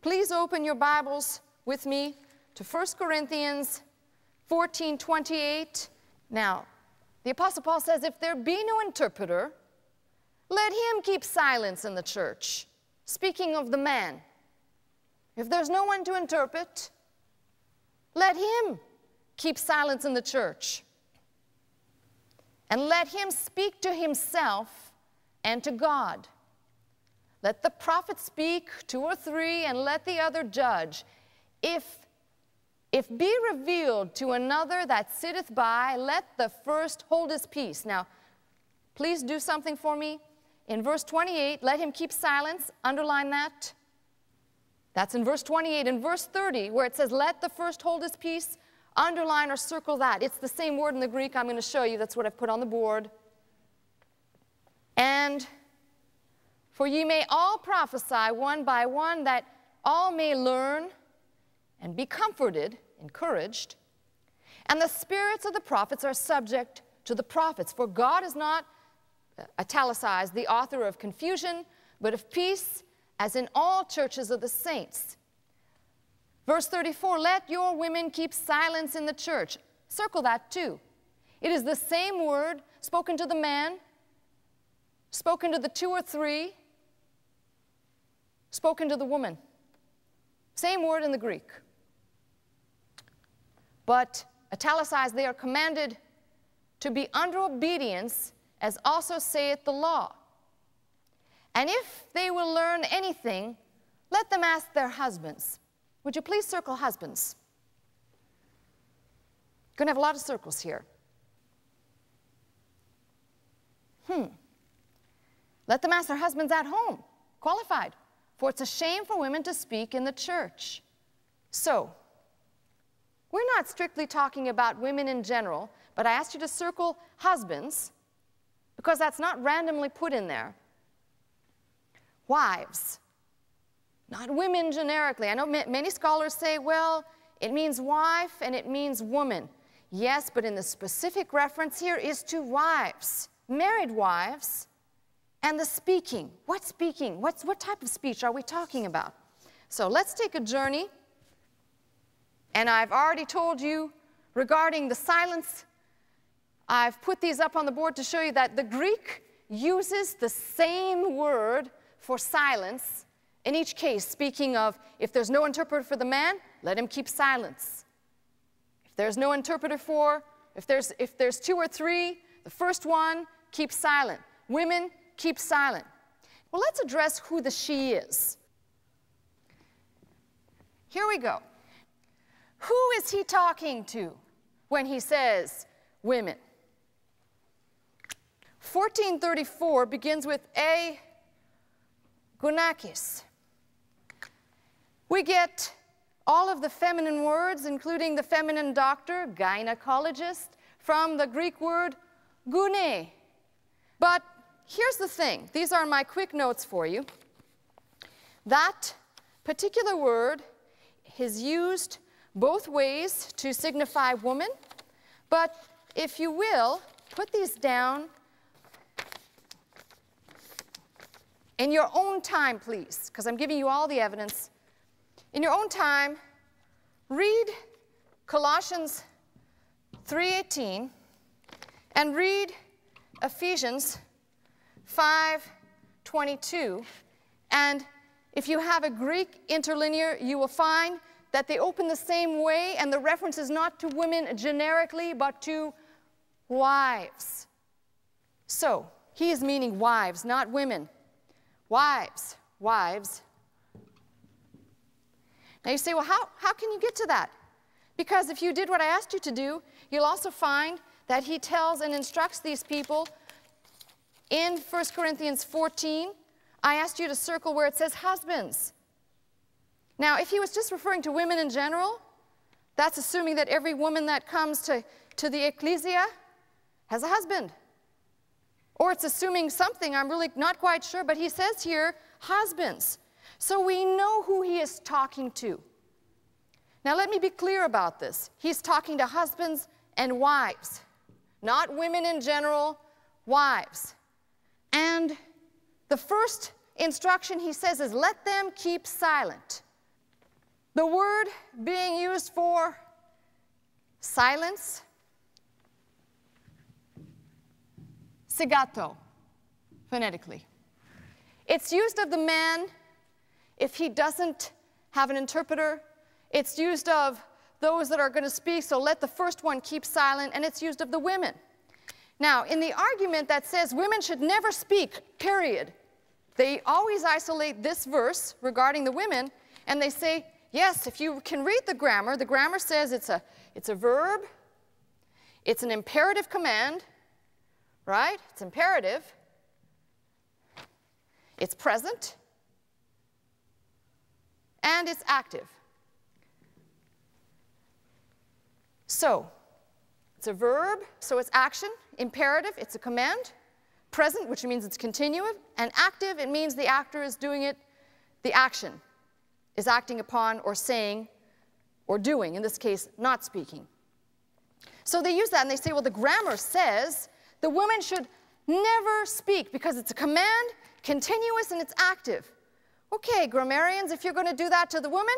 Please open your Bibles with me to 1 Corinthians 14:28. Now, the Apostle Paul says, if there be no interpreter, let him keep silence in the church. Speaking of the man, if there's no one to interpret, let him keep silence in the church. And let him speak to himself and to God. Let the prophet speak 2 or 3, and let the other judge. If be revealed to another that sitteth by, let the first hold his peace. Now, please do something for me. In verse 28, let him keep silence. Underline that. That's in verse 28. In verse 30, where it says, let the first hold his peace, underline or circle that. It's the same word in the Greek I'm going to show you. That's what I've put on the board. And for ye may all prophesy one by one, that all may learn and be comforted, encouraged. And the spirits of the prophets are subject to the prophets. For God is not, italicized, the author of confusion, but of peace, as in all churches of the saints. Verse 34, let your women keep silence in the church. Circle that too. It is the same word spoken to the man, spoken to the 2 or 3, spoken to the woman. Same word in the Greek. But, italicized, they are commanded to be under obedience, as also saith the law. And if they will learn anything, let them ask their husbands. Would you please circle husbands? Going to have a lot of circles here. Let them ask their husbands at home, qualified. For it's a shame for women to speak in the church. So, we're not strictly talking about women in general, but I asked you to circle husbands because that's not randomly put in there. Wives, not women generically. I know many scholars say, well, it means wife and it means woman. Yes, but in the specific reference here is to wives, married wives. And the speaking. What speaking? What type of speech are we talking about? So let's take a journey. And I've already told you regarding the silence. I've put these up on the board to show you that the Greek uses the same word for silence in each case, speaking of if there's no interpreter for the man, let him keep silence. If there's no interpreter if there's 2 or 3, the first one, keep silent. Women, keep silent. Well, let's address who the she is. Here we go. Who is he talking to when he says women? 1434 begins with a gunakis. We get all of the feminine words, including the feminine doctor, gynecologist, from the Greek word gune. But here's the thing. These are my quick notes for you. That particular word is used both ways to signify woman, but if you will, put these down in your own time, please, because I'm giving you all the evidence. In your own time, read Colossians 3:18 and read Ephesians 5:22, and if you have a Greek interlinear, you will find that they open the same way, and the reference is not to women generically, but to wives. So, he is meaning wives, not women. Wives, wives. Now you say, well, how can you get to that? Because if you did what I asked you to do, you'll also find that he tells and instructs these people in 1 Corinthians 14. I asked you to circle where it says husbands. Now, if he was just referring to women in general, that's assuming that every woman that comes to the ecclesia has a husband. Or it's assuming something, I'm really not quite sure, but he says here, husbands. So we know who he is talking to. Now let me be clear about this. He's talking to husbands and wives, not women in general, wives. And the first instruction he says is, let them keep silent. The word being used for silence, sigato, phonetically. It's used of the man if he doesn't have an interpreter. It's used of those that are going to speak, so let the first one keep silent, and it's used of the women. Now, in the argument that says women should never speak, period, they always isolate this verse regarding the women, and they say, yes, if you can read the grammar says it's a verb, it's an imperative command, right? It's imperative, it's present, and it's active. So, it's a verb, so it's action. Imperative, it's a command. Present, which means it's continuous. And active, it means the actor is doing it, the action is acting upon or saying or doing, in this case, not speaking. So they use that and they say, well, the grammar says the woman should never speak because it's a command, continuous, and it's active. Okay, grammarians, if you're going to do that to the woman,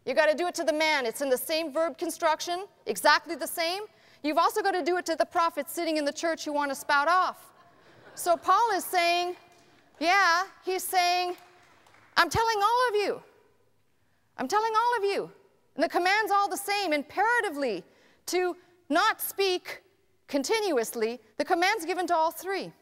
you got to do it to the man. It's in the same verb construction, exactly the same. You've also got to do it to the prophet sitting in the church who want to spout off. So Paul is saying, yeah, he's saying, I'm telling all of you. I'm telling all of you. And the command's all the same, imperatively, to not speak continuously. The command's given to all three.